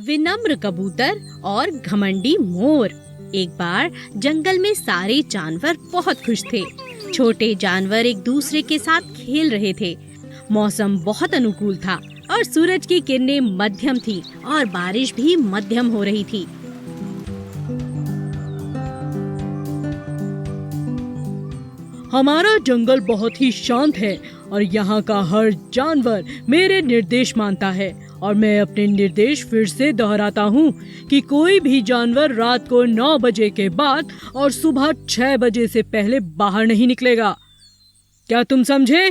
विनम्र कबूतर और घमंडी मोर। एक बार जंगल में सारे जानवर बहुत खुश थे। छोटे जानवर एक दूसरे के साथ खेल रहे थे। मौसम बहुत अनुकूल था और सूरज की किरणें मध्यम थी और बारिश भी मध्यम हो रही थी। हमारा जंगल बहुत ही शांत है और यहाँ का हर जानवर मेरे निर्देश मानता है और मैं अपने निर्देश फिर से दोहराता हूँ कि कोई भी जानवर रात को 9 बजे के बाद और सुबह 6 बजे से पहले बाहर नहीं निकलेगा। क्या तुम समझे?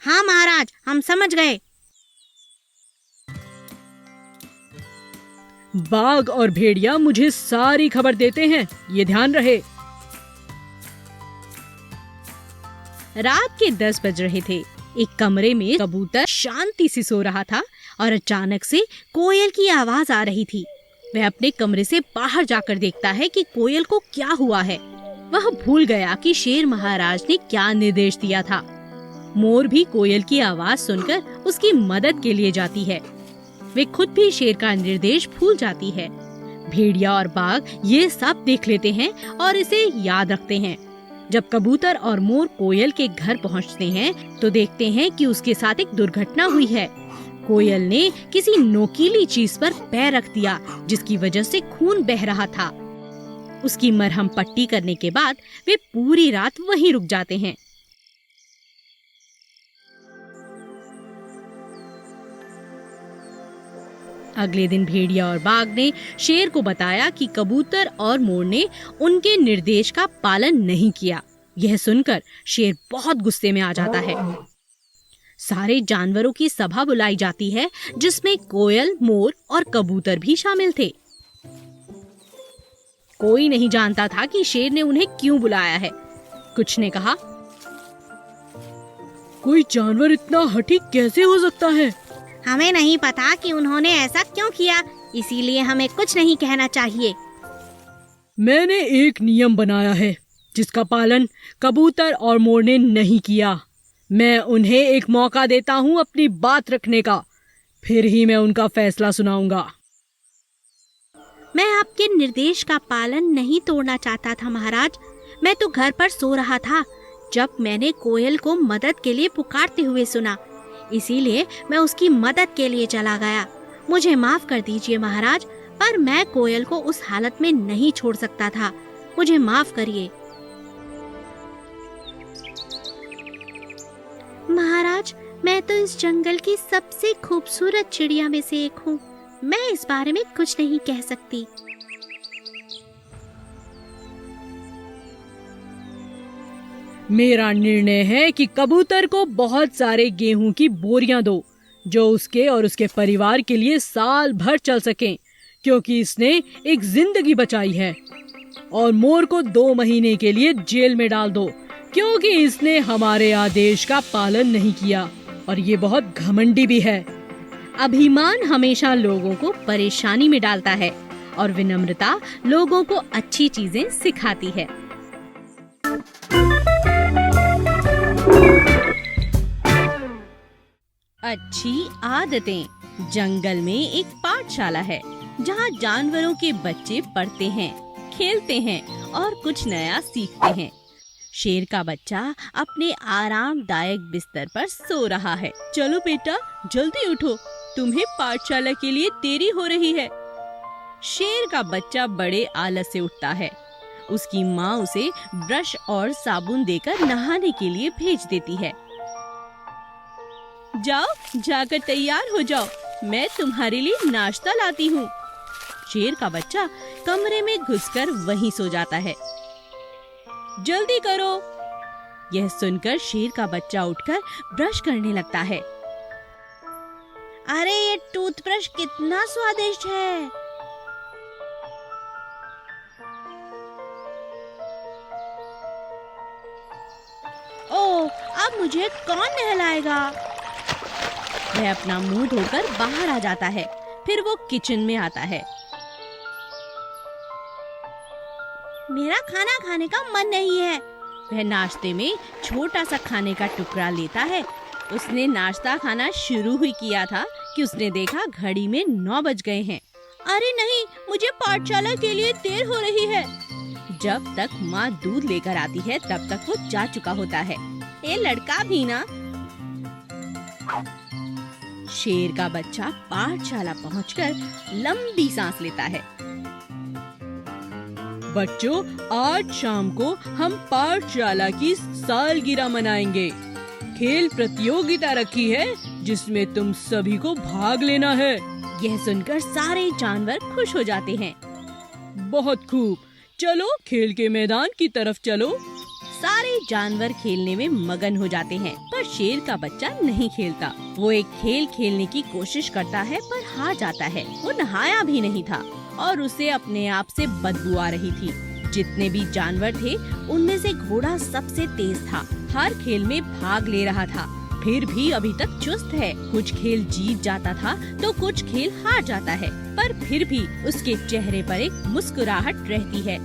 हाँ महाराज, हम समझ गए। बाघ और भेड़िया मुझे सारी खबर देते हैं, ये ध्यान रहे। रात के 10 बज रहे थे। एक कमरे में कबूतर शांति से सो रहा था और अचानक से कोयल की आवाज आ रही थी। वह अपने कमरे से बाहर जाकर देखता है कि कोयल को क्या हुआ है। वह भूल गया कि शेर महाराज ने क्या निर्देश दिया था। मोर भी कोयल की आवाज सुनकर उसकी मदद के लिए जाती है। वे खुद भी शेर का निर्देश भूल जाती है। भेड़िया और बाघ ये सब देख लेते हैं और इसे याद रखते हैं। जब कबूतर और मोर कोयल के घर पहुंचते हैं तो देखते हैं कि उसके साथ एक दुर्घटना हुई है। कोयल ने किसी नोकीली चीज पर पैर रख दिया जिसकी वजह से खून बह रहा था। उसकी मरहम पट्टी करने के बाद वे पूरी रात वहीं रुक जाते हैं। अगले दिन भेड़िया और बाघ ने शेर को बताया कि कबूतर और मोर ने उनके निर्देश का पालन नहीं किया। यह सुनकर शेर बहुत गुस्से में आ जाता है। सारे जानवरों की सभा बुलाई जाती है जिसमें कोयल, मोर और कबूतर भी शामिल थे। कोई नहीं जानता था कि शेर ने उन्हें क्यों बुलाया है। कुछ ने कहा, कोई जानवर इतना हठी कैसे हो सकता है? हमें नहीं पता कि उन्होंने ऐसा क्यों किया, इसीलिए हमें कुछ नहीं कहना चाहिए। मैंने एक नियम बनाया है जिसका पालन कबूतर और मोर ने नहीं किया। मैं उन्हें एक मौका देता हूँ अपनी बात रखने का, फिर ही मैं उनका फैसला सुनाऊंगा। मैं आपके निर्देश का पालन नहीं तोड़ना चाहता था महाराज। मैं तो घर पर सो रहा था जब मैंने कोयल को मदद के लिए पुकारते हुए सुना, इसीलिए मैं उसकी मदद के लिए चला गया। मुझे माफ कर दीजिए महाराज, पर मैं कोयल को उस हालत में नहीं छोड़ सकता था। मुझे माफ करिए। महाराज, मैं तो इस जंगल की सबसे खूबसूरत चिड़िया में से एक हूँ। मैं इस बारे में कुछ नहीं कह सकती। मेरा निर्णय है कि कबूतर को बहुत सारे गेहूं की बोरियां दो जो उसके और उसके परिवार के लिए साल भर चल सकें, क्योंकि इसने एक जिंदगी बचाई है। और मोर को 2 महीने के लिए जेल में डाल दो क्योंकि इसने हमारे आदेश का पालन नहीं किया और ये बहुत घमंडी भी है। अभिमान हमेशा लोगों को परेशानी में डालता है और विनम्रता लोगों को अच्छी चीजें सिखाती है। अच्छी आदतें। जंगल में एक पाठशाला है जहाँ जानवरों के बच्चे पढ़ते हैं, खेलते हैं और कुछ नया सीखते हैं। शेर का बच्चा अपने आरामदायक बिस्तर पर सो रहा है। चलो बेटा, जल्दी उठो, तुम्हें पाठशाला के लिए देरी हो रही है। शेर का बच्चा बड़े आलस से उठता है। उसकी माँ उसे ब्रश और साबुन देकर नहाने के लिए भेज देती है। जाओ, जाकर तैयार हो जाओ, मैं तुम्हारे लिए नाश्ता लाती हूँ। शेर का बच्चा कमरे में घुसकर वहीं सो जाता है। जल्दी करो। यह सुनकर शेर का बच्चा उठकर ब्रश करने लगता है। अरे, ये टूथब्रश कितना स्वादिष्ट है। ओह, अब मुझे कौन नहलाएगा? वह अपना मुंह धोकर बाहर आ जाता है। फिर वो किचन में आता है। मेरा खाना खाने का मन नहीं है। वह नाश्ते में छोटा सा खाने का टुकड़ा लेता है। उसने नाश्ता खाना शुरू ही किया था कि उसने देखा घड़ी में 9 बज गए हैं अरे नहीं, मुझे पाठशाला के लिए देर हो रही है। जब तक माँ दूध लेकर आती है तब तक वो जा चुका होता है। ए लड़का भी ना। शेर का बच्चा पाठशाला पहुंचकर लंबी सांस लेता है। बच्चों, आज शाम को हम पाठशाला की सालगिरह मनाएंगे। खेल प्रतियोगिता रखी है जिसमें तुम सभी को भाग लेना है। यह सुनकर सारे जानवर खुश हो जाते हैं। बहुत खूब, चलो खेल के मैदान की तरफ चलो। सारे जानवर खेलने में मगन हो जाते हैं, पर शेर का बच्चा नहीं खेलता। वो एक खेल खेलने की कोशिश करता है पर हार जाता है। वो नहाया भी नहीं था और उसे अपने आप से बदबू आ रही थी। जितने भी जानवर थे उनमें से घोड़ा सबसे तेज था। हर खेल में भाग ले रहा था, फिर भी अभी तक चुस्त है। कुछ खेल जीत जाता था तो कुछ खेल हार जाता है, पर फिर भी उसके चेहरे पर एक मुस्कुराहट रहती है।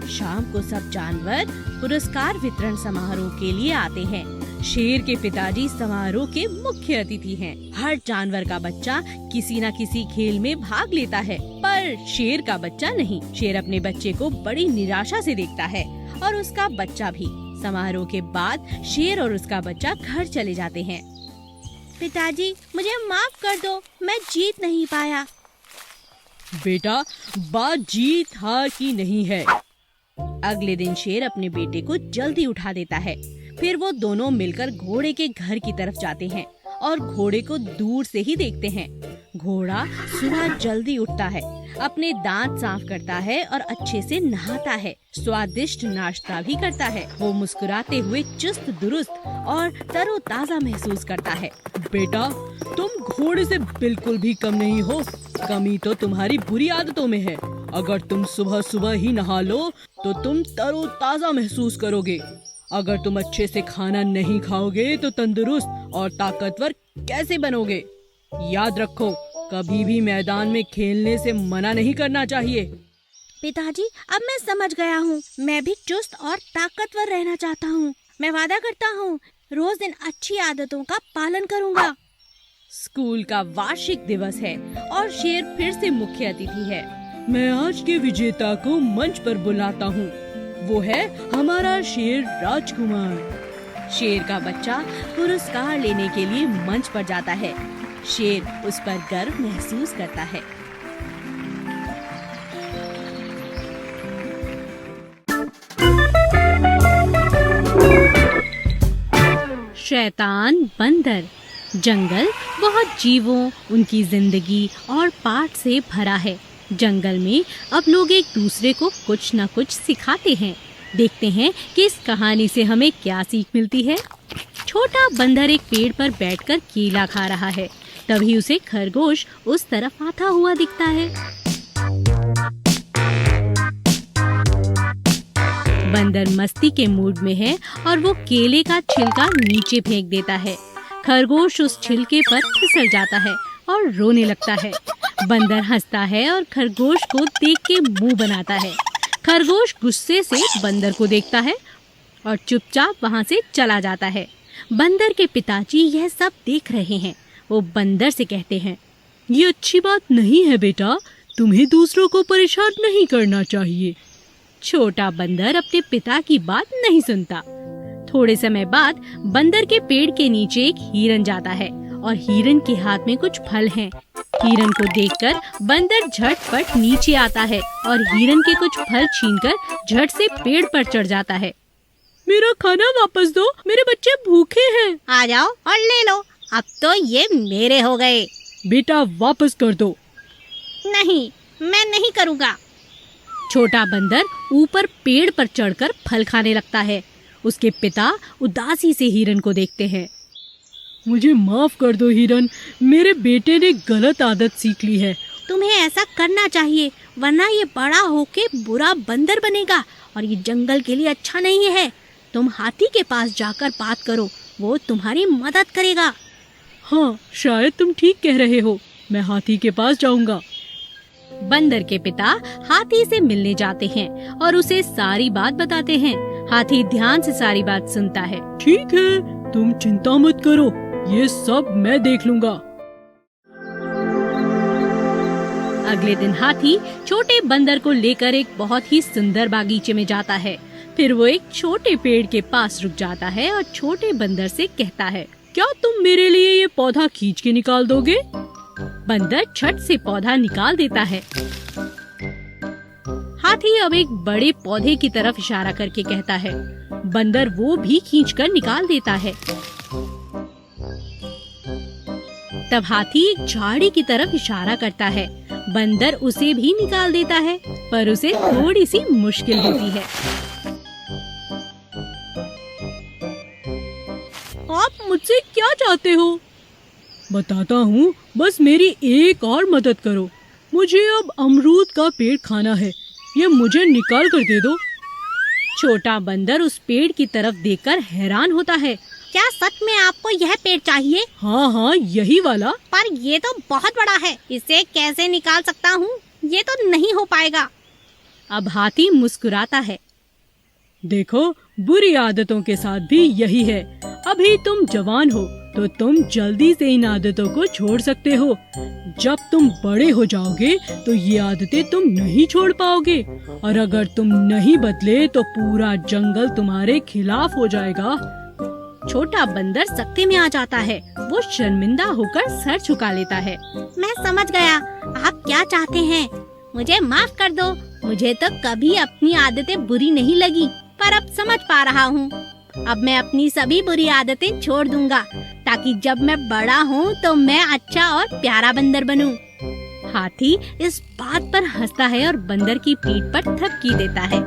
शाम को सब जानवर पुरस्कार वितरण समारोह के लिए आते हैं। शेर के पिताजी समारोह के मुख्य अतिथि हैं। हर जानवर का बच्चा किसी न किसी खेल में भाग लेता है, पर शेर का बच्चा नहीं। शेर अपने बच्चे को बड़ी निराशा से देखता है और उसका बच्चा भी। समारोह के बाद शेर और उसका बच्चा घर चले जाते हैं। पिताजी, मुझे माफ कर दो, मैं जीत नहीं पाया। बेटा, बात जीत हार की नहीं है। अगले दिन शेर अपने बेटे को जल्दी उठा देता है। फिर वो दोनों मिलकर घोड़े के घर की तरफ जाते हैं और घोड़े को दूर से ही देखते हैं। घोड़ा सुबह जल्दी उठता है, अपने दांत साफ करता है और अच्छे से नहाता है। स्वादिष्ट नाश्ता भी करता है। वो मुस्कुराते हुए चुस्त दुरुस्त और तरोताजा महसूस करता है। बेटा, तुम घोड़े से बिल्कुल भी कम नहीं हो। कमी तो तुम्हारी बुरी आदतों में है। अगर तुम सुबह सुबह ही नहा लो तो तुम तरोताजा महसूस करोगे। अगर तुम अच्छे से खाना नहीं खाओगे तो तंदुरुस्त और ताकतवर कैसे बनोगे? याद रखो, कभी भी मैदान में खेलने से मना नहीं करना चाहिए। पिताजी, अब मैं समझ गया हूँ। मैं भी चुस्त और ताकतवर रहना चाहता हूँ। मैं वादा करता हूँ, रोज इन अच्छी आदतों का पालन करूँगा। स्कूल का वार्षिक दिवस है और शेर फिर से मुख्य अतिथि है। मैं आज के विजेता को मंच पर बुलाता हूँ। वो है हमारा शेर राजकुमार। शेर का बच्चा पुरस्कार लेने के लिए मंच पर जाता है। शेर उस पर गर्व महसूस करता है। शैतान बंदर। जंगल बहुत जीवों, उनकी जिंदगी और पाठ से भरा है। जंगल में अब लोग एक दूसरे को कुछ न कुछ सिखाते हैं। देखते हैं कि इस कहानी से हमें क्या सीख मिलती है। छोटा बंदर एक पेड़ पर बैठकर केला खा रहा है। तभी उसे खरगोश उस तरफ आता हुआ दिखता है। बंदर मस्ती के मूड में है और वो केले का छिलका नीचे फेंक देता है। खरगोश उस छिलके पर फिसल जाता है और रोने लगता है। बंदर हंसता है और खरगोश को देख के मुंह बनाता है। खरगोश गुस्से से बंदर को देखता है और चुपचाप वहाँ से चला जाता है। बंदर के पिताजी यह सब देख रहे हैं। वो बंदर से कहते हैं, ये अच्छी बात नहीं है बेटा, तुम्हें दूसरों को परेशान नहीं करना चाहिए। छोटा बंदर अपने पिता की बात नहीं सुनता। थोड़े समय बाद बंदर के पेड़ के नीचे एक हिरन जाता है और हिरन के हाथ में कुछ फल हैं। हिरन को देखकर बंदर झटपट नीचे आता है और हिरन के कुछ फल छीनकर झट से पेड़ पर चढ़ जाता है। मेरा खाना वापस दो, मेरे बच्चे भूखे हैं। आ जाओ और ले लो, अब तो ये मेरे हो गए। बेटा, वापस कर दो। नहीं, मैं नहीं करूँगा। छोटा बंदर ऊपर पेड़ पर चढ़कर फल खाने लगता है। उसके पिता उदासी से हिरन को देखते हैं। मुझे माफ कर दो हिरन, मेरे बेटे ने गलत आदत सीख ली है। तुम्हें ऐसा करना चाहिए, वरना ये बड़ा होके बुरा बंदर बनेगा और ये जंगल के लिए अच्छा नहीं है। तुम हाथी के पास जाकर बात करो, वो तुम्हारी मदद करेगा। हाँ, शायद तुम ठीक कह रहे हो, मैं हाथी के पास जाऊंगा। बंदर के पिता हाथी से मिलने जाते हैं और उसे सारी बात बताते हैं। हाथी ध्यान से सारी बात सुनता है। ठीक है, तुम चिंता मत करो, ये सब मैं देख लूंगा। अगले दिन हाथी छोटे बंदर को लेकर एक बहुत ही सुंदर बागीचे में जाता है। फिर वो एक छोटे पेड़ के पास रुक जाता है और छोटे बंदर से कहता है, क्या तुम मेरे लिए ये पौधा खींच के निकाल दोगे? बंदर झट से पौधा निकाल देता है। हाथी अब एक बड़े पौधे की तरफ इशारा करके कहता है। बंदर वो भी खींचकर निकाल देता है। तब हाथी एक झाड़ी की तरफ इशारा करता है। बंदर उसे भी निकाल देता है, पर उसे थोड़ी सी मुश्किल होती है। आप मुझसे क्या चाहते हो? बताता हूँ, बस मेरी एक और मदद करो। मुझे अब अमरूद का पेड़ खाना है, ये मुझे निकाल कर दे दो। छोटा बंदर उस पेड़ की तरफ देखकर हैरान होता है। क्या सच में आपको यह पेड़ चाहिए? हाँ, यही वाला। पर ये तो बहुत बड़ा है, इसे कैसे निकाल सकता हूँ? ये तो नहीं हो पाएगा। अब हाथी मुस्कुराता है। देखो, बुरी आदतों के साथ भी यही है। अभी तुम जवान हो तो तुम जल्दी से इन आदतों को छोड़ सकते हो। जब तुम बड़े हो जाओगे तो ये आदतें तुम नहीं छोड़ पाओगे, और अगर तुम नहीं बदले तो पूरा जंगल तुम्हारे खिलाफ हो जाएगा। छोटा बंदर सख्ते में आ जाता है। वो शर्मिंदा होकर सर झुका लेता है। मैं समझ गया, आप क्या चाहते हैं। मुझे माफ कर दो, मुझे तो कभी अपनी आदतें बुरी नहीं लगी, पर अब समझ पा रहा हूँ। अब मैं अपनी सभी बुरी आदतें छोड़ दूंगा, ताकि जब मैं बड़ा हूँ तो मैं अच्छा और प्यारा बंदर बनूं। हाथी इस बात पर हंसता है और बंदर की पीठ पर थपकी देता है।